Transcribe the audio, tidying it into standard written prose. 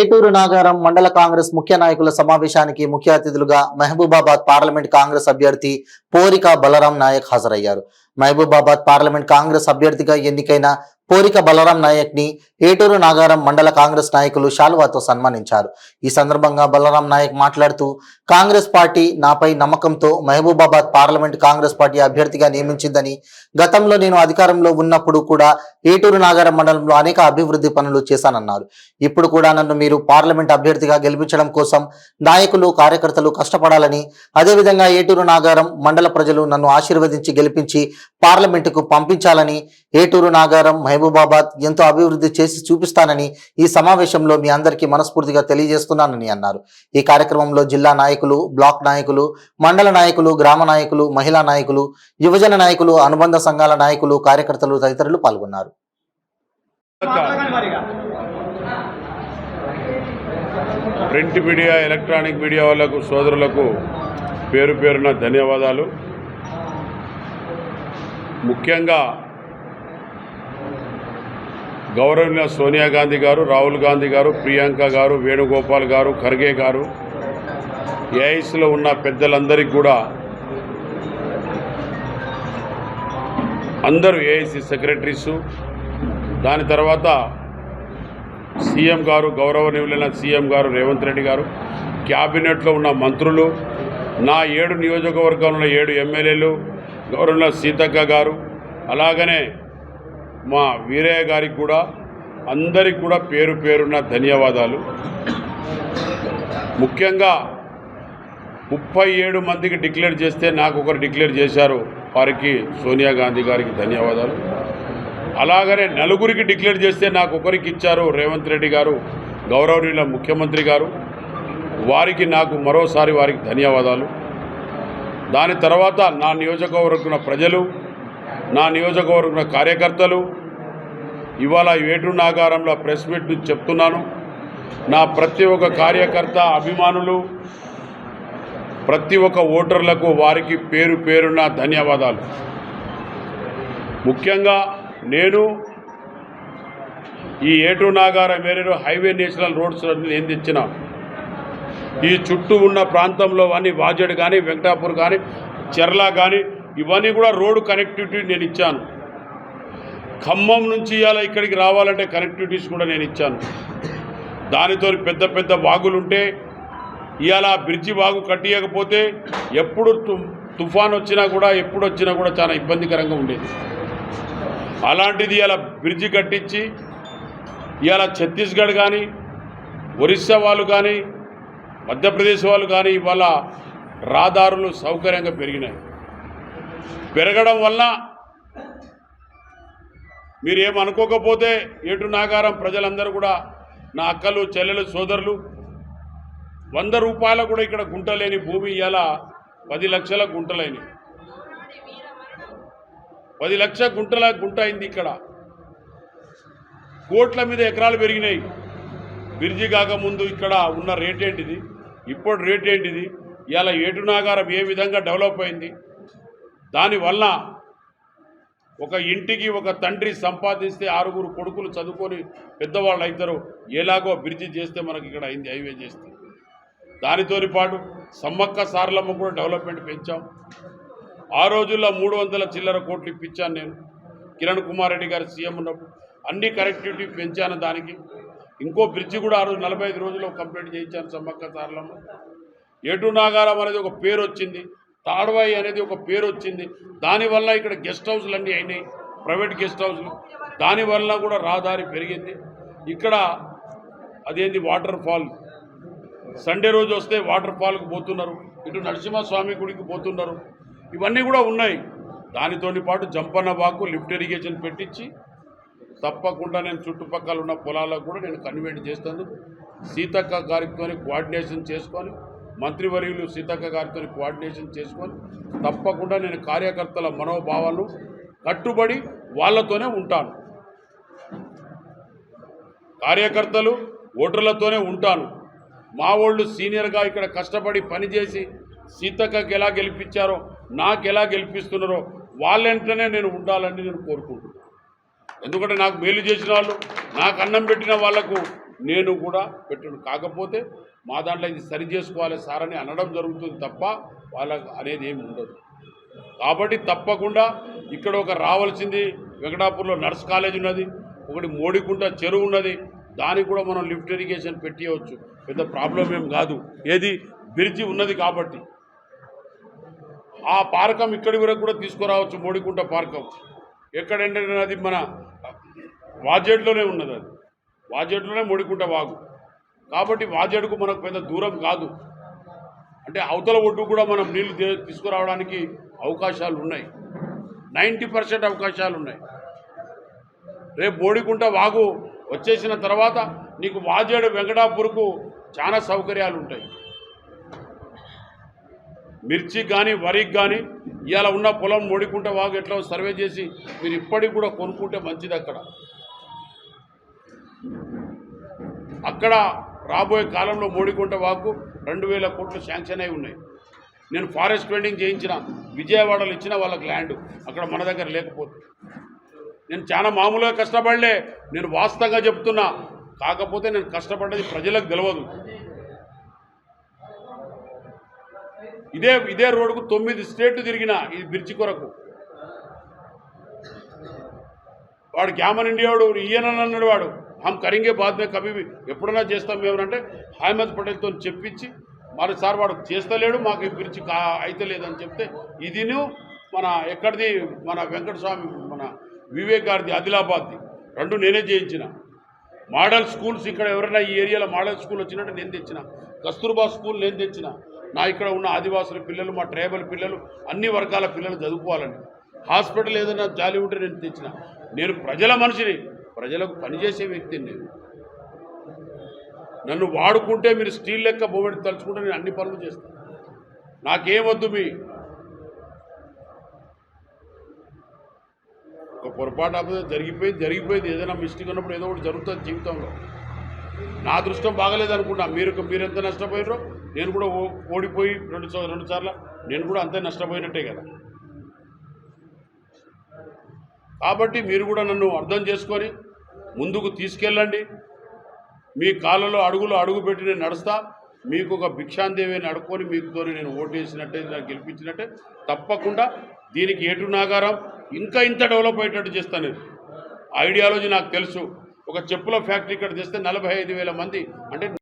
ఏటూరు నాగారం మండల కాంగ్రెస్ ముఖ్య నాయకుల సమావేశానికి ముఖ్య అతిథులుగా మహబూబాబాద్ పార్లమెంట్ కాంగ్రెస్ అభ్యర్థి పోరిక బలరాం నాయక్ హాజరయ్యారు. మహబూబాబాద్ పార్లమెంట్ కాంగ్రెస్ అభ్యర్థిగా ఎన్నికైన పోరిక బలరాం నాయక్ ని ఏటూరు నాగారం మండల కాంగ్రెస్ నాయకులు శాలువాతో సన్మానించారు. ఈ సందర్భంగా బలరాం నాయక్ మాట్లాడుతూ, కాంగ్రెస్ పార్టీ నాపై నమ్మకంతో మహబూబాబాద్ పార్లమెంట్ కాంగ్రెస్ పార్టీ అభ్యర్థిగా నియమించిందని, గతంలో నేను అధికారంలో ఉన్నప్పుడు కూడా ఏటూరు నాగారం మండలంలో అనేక అభివృద్ధి పనులు చేశానన్నారు. ఇప్పుడు కూడా నన్ను మీరు పార్లమెంట్ అభ్యర్థిగా గెలిపించడం కోసం నాయకులు కార్యకర్తలు కష్టపడాలని, అదేవిధంగా ఏటూరు నాగారం మండల ప్రజలు నన్ను ఆశీర్వదించి గెలిపించి పార్లమెంటుకు పంపించాలని, ఏటూరు నాగారం మహబూబాబాద్ ఎంతో అభివృద్ధి చేసి చూపిస్తానని ఈ సమావేశంలో మీ అందరికీ మనస్ఫూర్తిగా తెలియజేస్తున్నానని అన్నారు. ఈ కార్యక్రమంలో జిల్లా నాయకులు, బ్లాక్ నాయకులు, మండల నాయకులు, గ్రామ నాయకులు, మహిళా నాయకులు, యువజన నాయకులు, అనుబంధ సంఘాల నాయకులు, కార్యకర్తలు తదితరులు పాల్గొన్నారు. ప్రింట్ మీడియా, ఎలక్ట్రానిక్ మీడియా వాళ్ళకు, సోదరులకు పేరు పేరున ధన్యవాదాలు. ముఖ్యంగా గౌరవనీయ సోనియా గాంధీ గారు, రాహుల్ గాంధీ గారు, ప్రియాంక గారు, వేణుగోపాల్ గారు, ఖర్గే గారు, ఏఐసీలో ఉన్న పెద్దలందరికీ కూడా, అందరూ ఏఐసీ సెక్రటరీసు, దాని తర్వాత సీఎం గారు, గౌరవనీయులైన సీఎం గారు రేవంత్ రెడ్డి గారు, క్యాబినెట్లో ఉన్న మంత్రులు, నా 7 నియోజకవర్గంలో 7 ఎమ్మెల్యేలు, గౌరవనీయ సీతక్క గారు, అలాగనే మా వీరయ్య గారికి కూడా, అందరికి కూడా పేరు పేరున్న ధన్యవాదాలు. ముఖ్యంగా 37 మందికి డిక్లేర్ చేస్తే నాకు ఒకరు డిక్లేర్ చేశారు, వారికి సోనియా గాంధీ గారికి ధన్యవాదాలు. అలాగనే 4 డిక్లేర్ చేస్తే నాకు ఒకరికి ఇచ్చారు రేవంత్ రెడ్డి గారు, గౌరవనీయుల ముఖ్యమంత్రి గారు, వారికి నాకు మరోసారి వారికి ధన్యవాదాలు. దాని తర్వాత నా నియోజకవర్గం ప్రజలు, నా నియోజకవర్గం కార్యకర్తలు, ఇవాళ ఏటూరు నాగారంలో ప్రెస్ మీట్ నుంచి చెప్తున్నాను, నా ప్రతి ఒక్క కార్యకర్త, అభిమానులు, ప్రతి ఒక్క ఓటర్లకు వారికి పేరు పేరున్న ధన్యవాదాలు. ముఖ్యంగా నేను ఈ ఏటూరు నాగారం ఏరియాలో హైవే నేషనల్ రోడ్స్ ఏం తెచ్చిన, ఈ చుట్టూ ఉన్న ప్రాంతంలో అన్నీ వాజేడు కానీ, వెంకటాపూర్ కానీ, చెర్ల కానీ, ఇవన్నీ కూడా రోడ్డు కనెక్టివిటీ నేను ఇచ్చాను. ఖమ్మం నుంచి ఇవాళ ఇక్కడికి రావాలంటే కనెక్టివిటీస్ కూడా నేను ఇచ్చాను. దానితో పెద్ద పెద్ద వాగులుంటే ఇవాళ బ్రిడ్జి వాగు కట్టియకపోతే ఎప్పుడు తుఫాన్ వచ్చినా కూడా, ఎప్పుడు వచ్చినా కూడా చాలా ఇబ్బందికరంగా ఉండేది. అలాంటిది ఇవాళ బ్రిడ్జి కట్టించి ఇవాళ ఛత్తీస్గఢ్ కానీ, ఒరిస్సా వాళ్ళు కానీ, మధ్యప్రదేశ్ వాళ్ళు కానీ ఇవాళ రహదారులు సౌకర్యంగా పెరిగినాయి. పెరగడం వల్ల మీరు ఏమనుకోకపోతే ఏటూరు నాగారం ప్రజలందరూ కూడా, నా అక్కలు, చెల్లెలు, సోదరులు, 100 రూపాయల కూడా ఇక్కడ గుంట లేని భూమి ఇవాళ 10 లక్షల గుంటలైనవి. 10 లక్షల గుంట అయింది. ఇక్కడ కోట్ల మీద ఎకరాలు పెరిగినాయి. బ్రిడ్జి కాకముందు ఇక్కడ ఉన్న రేట్ ఏంటిది, ఇప్పుడు రేట్ ఏంటిది, ఇవాళ ఏటూరు నాగారం ఏ విధంగా డెవలప్ అయింది. దానివల్ల ఒక ఇంటికి ఒక తండ్రి సంపాదిస్తే 6 కొడుకులు చదువుకొని పెద్దవాళ్ళు అవుతారు. ఎలాగో బ్రిడ్జి చేస్తే మనకి ఇక్కడ అయింది, హైవే చేస్తే. దానితో పాటు సమ్మక్క సారలమ్మ కూడా డెవలప్మెంట్ పెంచాం. ఆ రోజుల్లో 300 చిల్లర కోట్లు ఇప్పించాను నేను, కిరణ్ కుమార్ రెడ్డి గారు సీఎం ఉన్నప్పుడు. అన్ని కనెక్టివిటీ పెంచాను. దానికి ఇంకో బ్రిడ్జి కూడా ఆ రోజు 45 రోజుల్లో కంప్లీట్ చేయించాను సమ్మక్క సారలమ్మ. ఏటూరు నాగారం అనేది ఒక పేరు వచ్చింది, తాడ్వాయి అనేది ఒక పేరు వచ్చింది. దానివల్ల ఇక్కడ గెస్ట్ హౌస్లు అన్నీ అయినాయి, ప్రైవేట్ గెస్ట్ హౌస్లు. దానివల్ల కూడా రహదారి పెరిగింది. ఇక్కడ అదేంటి వాటర్ ఫాల్, సండే రోజు వస్తే వాటర్ ఫాల్కి పోతున్నారు, ఇటు నరసింహస్వామి గుడికి పోతున్నారు. ఇవన్నీ కూడా ఉన్నాయి. దానితో పాటు జంపన్న వాకు లిఫ్ట్ ఇరిగేషన్ పెట్టించి తప్పకుండా నేను చుట్టుపక్కల ఉన్న పొలాలకు కూడా నేను కన్వర్ట్ చేస్తాను. సీతక్క గారితో కోఆర్డినేషన్ చేసుకొని, మంత్రివర్యులు సీతక్క గారితో కోఆర్డినేషన్ చేసుకొని తప్పకుండా నేను కార్యకర్తల మనోభావాలు కట్టుబడి వాళ్ళతోనే ఉంటాను. కార్యకర్తలు, ఓటర్లతోనే ఉంటాను. మా వాళ్ళు సీనియర్గా ఇక్కడ కష్టపడి పనిచేసి సీతక్కకి ఎలా గెలిపించారో, నాకు ఎలా గెలిపిస్తున్నారో వాళ్ళంటనే నేను ఉండాలని నేను కోరుకుంటున్నాను. ఎందుకంటే నాకు మేలు చేసిన వాళ్ళు, నాకు అన్నం పెట్టిన వాళ్లకు నేను కూడా పెట్టను. కాకపోతే మా దాంట్లో ఇది సరి చేసుకోవాలి సార్ అని అనడం జరుగుతుంది తప్ప వాళ్ళకు అనేది ఏమి ఉండదు. కాబట్టి తప్పకుండా ఇక్కడ ఒక రావాల్సింది వెంకటాపూర్లో నర్స్ కాలేజ్ ఉన్నది, ఒకటి మోడికుంట చెరువు ఉన్నది, దానికి కూడా మనం లిఫ్ట్ ఇరిగేషన్ పెట్టియవచ్చు, పెద్ద ప్రాబ్లం ఏం కాదు. ఏది బ్రిడ్జి ఉన్నది కాబట్టి ఆ పార్కం ఇక్కడి వరకు కూడా తీసుకురావచ్చు. మోడికుంట పార్కం ఎక్కడంటే అది మన వాజేడ్లోనే ఉన్నది, అది వాజేడ్లోనే మోడికుంట వాగు. కాబట్టి వాజేడుకు మనకు పెద్ద దూరం కాదు. అంటే అవతల ఒడ్డు కూడా మనం నీళ్లు తీసుకురావడానికి అవకాశాలు ఉన్నాయి, 90% అవకాశాలు ఉన్నాయి. రేపు మోడికుంట వాగు వచ్చేసిన తర్వాత నీకు వాజేడు వెంకటాపూర్కు చాలా సౌకర్యాలు ఉంటాయి. మిర్చికి కానీ వరికి కానీ ఇవాళ ఉన్న పొలం మోడికుంట వాగు ఎట్లా సర్వే చేసి మీరు ఇప్పటికి కూడా కొనుక్కుంటే మంచిది. అక్కడ రాబోయే కాలంలో మోడికుంట వాగు 2000 కోట్లు శాంక్షన్ అయి ఉన్నాయి. నేను ఫారెస్ట్ పెయింటింగ్ చేయించిన, విజయవాడలో ఇచ్చిన వాళ్ళకి ల్యాండ్, అక్కడ మన దగ్గర లేకపోతే. నేను చాలా మామూలుగా కష్టపడలే, నేను వాస్తవంగా చెప్తున్నా. కాకపోతే నేను కష్టపడ్డది ప్రజలకు తెలియదు. ఇదే రోడ్డుకు 9 స్టేట్లు తిరిగిన ఈ బ్రిడ్జి కొరకు. వాడు గ్యామన్ ఇండియాడు ఈయనన్నాడు, వాడు హమ్ కరింగే బాద్ మే కభీ ఎప్పుడన్నా చేస్తాం ఏమనంటే అహ్మద్ పటేల్తో చెప్పించి మరి సార్ వాడు చేస్తలేడు, మాకు ఈ బ్రిడ్జి అయితే లేదని చెప్తే ఇదిను మన ఎక్కడిది మన వెంకటస్వామి మన వివేక్ గారిది ఆదిలాబాద్ది 2 నేనే చేయించిన. మోడల్ స్కూల్స్ ఇక్కడ ఎవరైనా ఈ ఏరియాలో మోడల్ స్కూల్ వచ్చినట్టు నేను తెచ్చిన. కస్తూర్బా స్కూల్ నేను తెచ్చిన. నా ఇక్కడ ఉన్న ఆదివాసుల పిల్లలు, మా ట్రైబల్ పిల్లలు, అన్ని వర్గాల పిల్లలు చదువుకోవాలని. హాస్పిటల్ ఏదైనా జాలి ఉంటే నేను తెచ్చిన. నేను ప్రజల మనిషిని, ప్రజలకు పనిచేసే వ్యక్తిని. నేను నన్ను వాడుకుంటే మీరు స్టీల్ లెక్క బొమ్మెడి తలుచుకుంటే నేను అన్ని పనులు చేస్తాను. నాకేమొద్దు. ఒక పొరపాటు అప్పుడు జరిగిపోయింది. ఏదైనా మిస్టేక్ ఉన్నప్పుడు ఏదో ఒకటి జరుగుతుంది జీవితంలో. నా అదృష్టం బాగలేదు అనుకున్నా. మీరెంత నష్టపోయారో నేను కూడా ఓడిపోయి 2 సార్లు నేను కూడా అంతే నష్టపోయినట్టే కదా. కాబట్టి మీరు కూడా నన్ను అర్థం చేసుకొని ముందుకు తీసుకెళ్ళండి. మీ కాళ్ళలో అడుగు పెట్టి నేను నడుస్తా. మీకు ఒక భిక్షాందేవిని అడుక్కొని మీకుతో నేను ఓటేసినట్టే, నాకు గెలిపించినట్టే. తప్పకుండా దీనికి ఏటు నాగారం ఇంకా ఇంత డెవలప్ అయ్యేటట్టు చేస్తాను. ఐడియాలజీ నాకు తెలుసు. ఒక చెప్పుల ఫ్యాక్టరీ ఇక్కడ తెస్తే 45,000 మంది అంటే